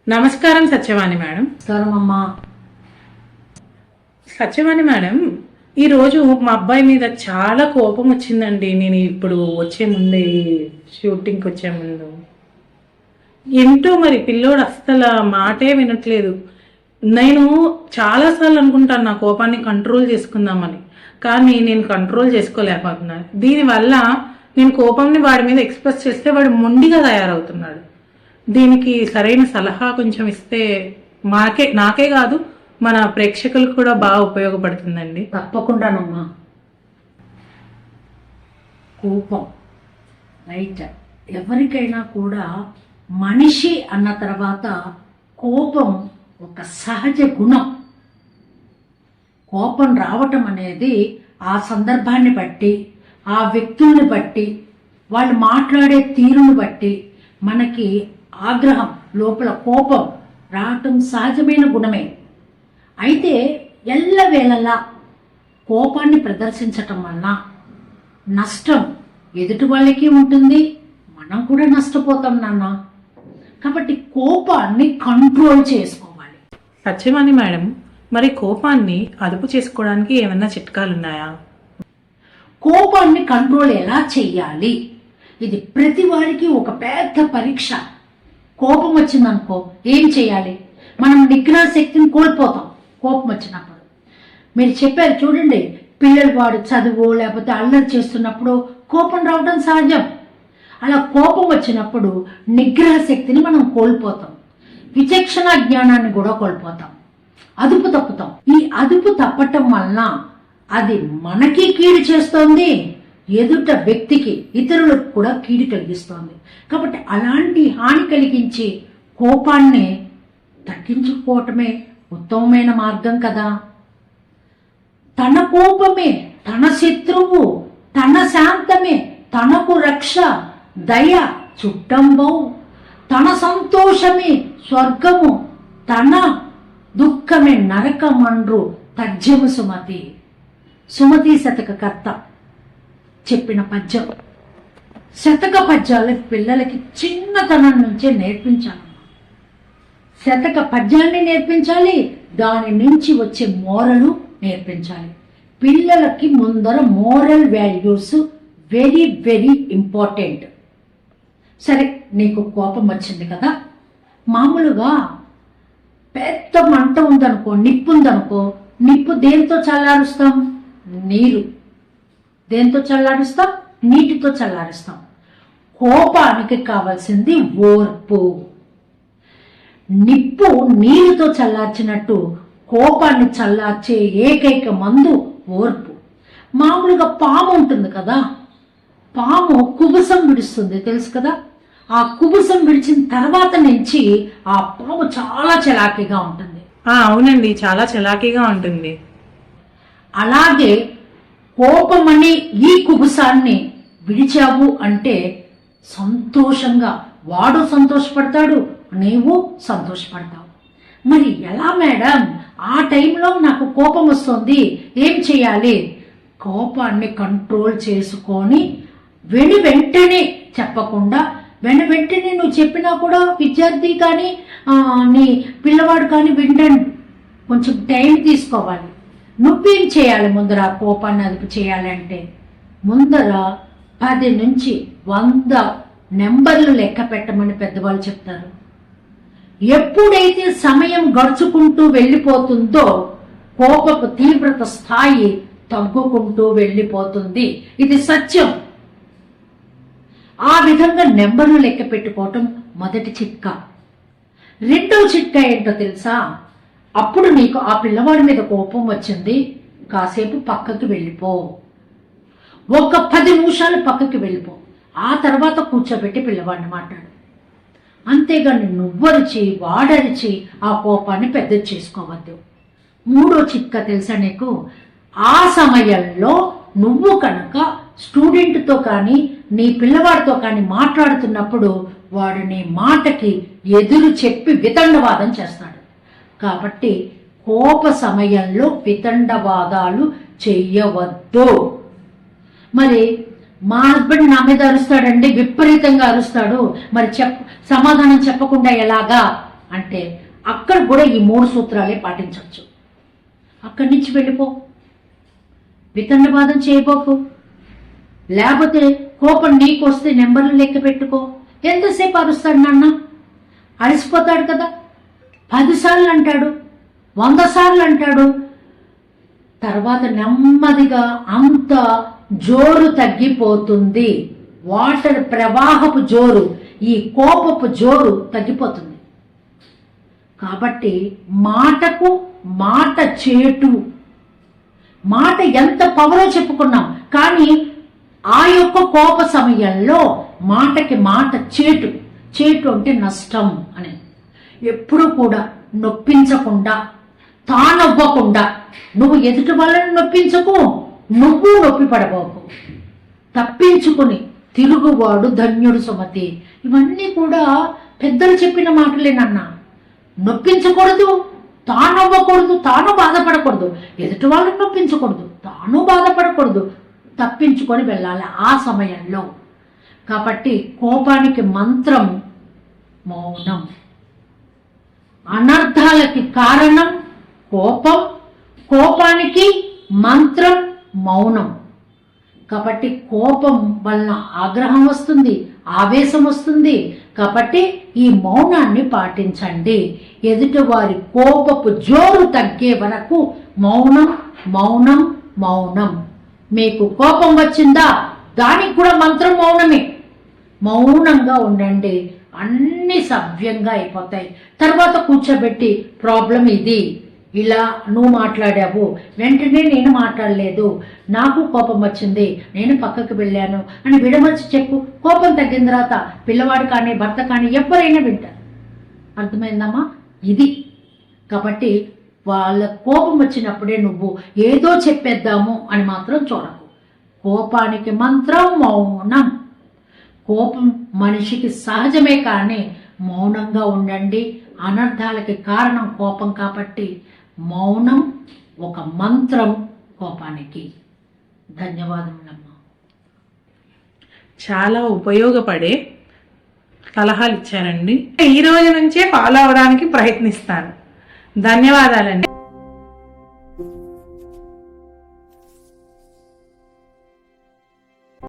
నమస్కారం సత్యవాణి మేడం. నమస్కారం అమ్మా. సత్యవాణి మేడం, ఈరోజు మా అబ్బాయి మీద చాలా కోపం వచ్చిందండి. నేను ఇప్పుడు వచ్చే ముందే షూటింగ్కి వచ్చే ముందు ఏంటో మరి పిల్లోడు అస్సలు మాటే వినట్లేదు. నేను చాలాసార్లు అనుకుంటాను నా కోపాన్ని కంట్రోల్ చేసుకుందామని, కానీ నేను కంట్రోల్ చేసుకోలేకపోతున్నాను. దీనివల్ల నేను కోపంని వాడి మీద ఎక్స్ప్రెస్ చేస్తే వాడు మొండిగా తయారవుతున్నాడు. దీనికి సరైన సలహా కొంచెం ఇస్తే నాకే కాదు మన ప్రేక్షకులకు కూడా బాగా ఉపయోగపడుతుందండి. తప్పకుండానమ్మా. కోపం రైట్, ఎవరికైనా కూడా మనిషి అన్న తర్వాత కోపం ఒక సహజ గుణం. కోపం రావటం అనేది ఆ సందర్భాన్ని బట్టి, ఆ వ్యక్తుల్ని బట్టి, వాళ్ళు మాట్లాడే తీరును బట్టి మనకి ఆగ్రహం, లోపల కోపం రావటం సహజమైన గుణమే. అయితే ఎల్లవేళలా కోపాన్ని ప్రదర్శించటం వలన నష్టం ఎదుటి వాళ్ళకి ఉంటుంది, మనం కూడా నష్టపోతాం నాన్న. కాబట్టి కోపాన్ని కంట్రోల్ చేసుకోవాలి. సత్యవాణి మేడం, మరి కోపాన్ని అదుపు చేసుకోవడానికి ఏమైనా చిట్కాలు ఉన్నాయా? కోపాన్ని కంట్రోల్ ఎలా చెయ్యాలి, ఇది ప్రతి వారికి ఒక పెద్ద పరీక్ష. కోపం వచ్చిందనుకో ఏం చేయాలి? మనం నిగ్రహ శక్తిని కోల్పోతాం కోపం వచ్చినప్పుడు. మీరు చెప్పారు చూడండి, పిల్లలు వాడు చదువు లేకపోతే అల్లరి చేస్తున్నప్పుడు కోపం రావడం సహజం. అలా కోపం వచ్చినప్పుడు నిగ్రహ శక్తిని మనం కోల్పోతాం, విచక్షణ జ్ఞానాన్ని కూడా కోల్పోతాం, అదుపు తప్పుతాం. ఈ అదుపు తప్పటం వలన అది మనకి కీడు చేస్తోంది, ఎదుట వ్యక్తికి, ఇతరులకు కూడా కీడు కలిగిస్తోంది. కాబట్టి అలాంటి హాని కలిగించి కోపాన్ని తగ్గించుకోవటమే ఉత్తమమైన మార్గం కదా. తన కోపమే తన శత్రువు, తన శాంతమే తనకు రక్ష, దయ చుట్టంబౌ, తన సంతోషమే స్వర్గము, తన దుఃఖమే నరకమండ్రు తజ్జము సుమతి. సుమతి శతక కర్త చెప్పిన పద్యం. శతక పద్యాలు పిల్లలకి చిన్నతనం నుంచే నేర్పించాలి. శతక పద్యాన్ని నేర్పించాలి, దాని నుంచి వచ్చే మోరలు నేర్పించాలి. పిల్లలకి ముందర moral values very very important. సరే, నీకు కోపం వచ్చింది కదా, మామూలుగా పెద్ద మంట ఉందనుకో, నిప్పు ఉందనుకో, నిప్పు దేంతో చల్లారుస్తాం? నీరు. దేంతో చల్లారుస్తాం? నీటితో చల్లారుస్తాం. కోపానికి కావాల్సింది ఓర్పు. నిప్పు నీరుతో చల్లార్చినట్టు కోపాన్ని చల్లార్చే ఏకైక మందు ఓర్పు. మామూలుగా పాము ఉంటుంది కదా, పాము కుబుసం విడుస్తుంది తెలుసు కదా. ఆ కుబుసం విడిచిన తర్వాత నుంచి ఆ పాము చాలా చలాకీగా ఉంటుంది. అవునండి, చాలా చలాకీగా ఉంటుంది. అలాగే కోపమని ఈ కుబుసాన్ని విడిచావు అంటే సంతోషంగా వాడు సంతోషపడతాడు, నీవు సంతోషపడతావు. మరి ఎలా మేడం, ఆ టైంలో నాకు కోపం వస్తుంది, ఏం చేయాలి? కోపాన్ని కంట్రోల్ చేసుకొని వెంటనే చెప్పకుండా, వెంటనే నువ్వు చెప్పినా కూడా విద్యార్థి కానీ నీ పిల్లవాడు కానీ వింటండి, కొంచెం టైం తీసుకోవాలి. నువ్వేం చేయాలి? ముందర కోపాన్ని అదుపు చేయాలంటే ముందర 10 నుంచి 100 నెంబర్లు లెక్క పెట్టమని పెద్దవాళ్ళు చెప్తారు. ఎప్పుడైతే సమయం గడుచుకుంటూ వెళ్ళిపోతుందో కోపపు తీవ్రత స్థాయి తగ్గుకుంటూ వెళ్ళిపోతుంది. ఇది సత్యం. ఆ విధంగా నెంబర్లు లెక్క పెట్టుకోవటం మొదటి చిట్కా. రెండవ చిట్కా ఏంటో తెలుసా? అప్పుడు నీకు ఆ పిల్లవాడి మీద కోపం వచ్చింది, కాసేపు పక్కకి వెళ్ళిపో, ఒక 10 నిమిషాలు పక్కకి వెళ్ళిపో, ఆ తర్వాత కూర్చోబెట్టి పిల్లవాడిని మాట్లాడు. అంతేగాని నువ్వరిచి వాడరిచి ఆ కోపాన్ని పెద్ద చేసుకోవద్దు. మూడో చిట్కా తెలుసా నీకు? ఆ సమయంలో నువ్వు కనుక స్టూడెంట్తో కానీ నీ పిల్లవాడితో కానీ మాట్లాడుతున్నప్పుడు వాడు నీ మాటకి ఎదురు చెప్పి వితండవాదం చేస్తాడు. కాబట్టి కోప సమయంలో వితండవాదాలు చెయ్యవద్దు. మరి మా హస్బెండ్ నా మీద అరుస్తాడండి, విపరీతంగా అరుస్తాడు, మరి సమాధానం చెప్పకుండా ఎలాగా అంటే అక్కడ కూడా ఈ 3 సూత్రాలే పాటించవచ్చు. అక్కడి నుంచి వెళ్ళిపో, వితండవాదం చేయబోకు. లేకపోతే కోపం నీకు వస్తే నెంబర్లు లెక్క పెట్టుకో. ఎంతసేపు అరుస్తాడు నాన్న? అలసిపోతాడు కదా. 10 సార్లు అంటాడు, 100 సార్లు అంటాడు. తర్వాత నెమ్మదిగా అంత జోరు తగ్గిపోతుంది. వాటర్ ప్రవాహపు జోరు, ఈ కోపపు జోరు తగ్గిపోతుంది. కాబట్టి మాటకు మాట చేటు. మాట ఎంత పవరో చెప్పుకున్నాం, కానీ ఆ యొక్క కోప సమయంలో మాటకి మాట చేటు. చేటు అంటే నష్టం అని. ఎప్పుడూ కూడా నొప్పించకుండా, తానవ్వకుండా, నువ్వు ఎదుటి వాళ్ళని నొప్పించకు, నువ్వు నొప్పి పడబోకు. తప్పించుకుని తిరుగువాడు ధన్యుడు సుమతి. ఇవన్నీ కూడా పెద్దలు చెప్పిన మాటలేనన్నా. నొప్పించకూడదు, తానవ్వకూడదు, తాను బాధపడకూడదు, ఎదుటి వాళ్ళని నొప్పించకూడదు, తాను బాధపడకూడదు, తప్పించుకొని వెళ్ళాలి ఆ సమయంలో. కాబట్టి కోపానికి మంత్రం మౌనం. అనర్థాలకి కారణం కోపం, కోపానికి మంత్రం మౌనం. కాబట్టి కోపం వలన ఆగ్రహం వస్తుంది, ఆవేశం వస్తుంది. కాబట్టి ఈ మౌనాన్ని పాటించండి. ఎదుటి వారి కోపపు జోరు తగ్గే వరకు మౌనం, మౌనం, మౌనం. మీకు కోపం వచ్చిందా? దానికి కూడా మంత్రం మౌనమే. మౌనంగా ఉండండి, అన్ని సవ్యంగా అయిపోతాయి. తర్వాత కూర్చోబెట్టి ప్రాబ్లం ఇది, ఇలా నువ్వు మాట్లాడావు, వెంటనే నేను మాట్లాడలేదు, నాకు కోపం వచ్చింది, నేను పక్కకు వెళ్ళాను అని విడమర్చి చెప్పు. కోపం తగ్గిన తర్వాత పిల్లవాడు కానీ భర్త కానీ ఎవరైనా వింటారు. అర్థమైందమ్మా? ఇది. కాబట్టి వాళ్ళ కోపం వచ్చినప్పుడే నువ్వు ఏదో చెప్పేద్దాము అని మాత్రం చూడకు. కోపానికి మంత్రం మౌనం. కోపం మనిషికి సహజమే, కానీ మౌనంగా ఉండండి. అనర్థాలకి కారణం కోపం కాబట్టి మౌనం ఒక మంత్రం కోపానికి. ధన్యవాదములమ్మా. చాలా ఉపయోగపడే సలహాలు ఇచ్చారండి. ఈ రోజు నుంచే ఫాలో అవడానికి ప్రయత్నిస్తాను. ధన్యవాదాలండి.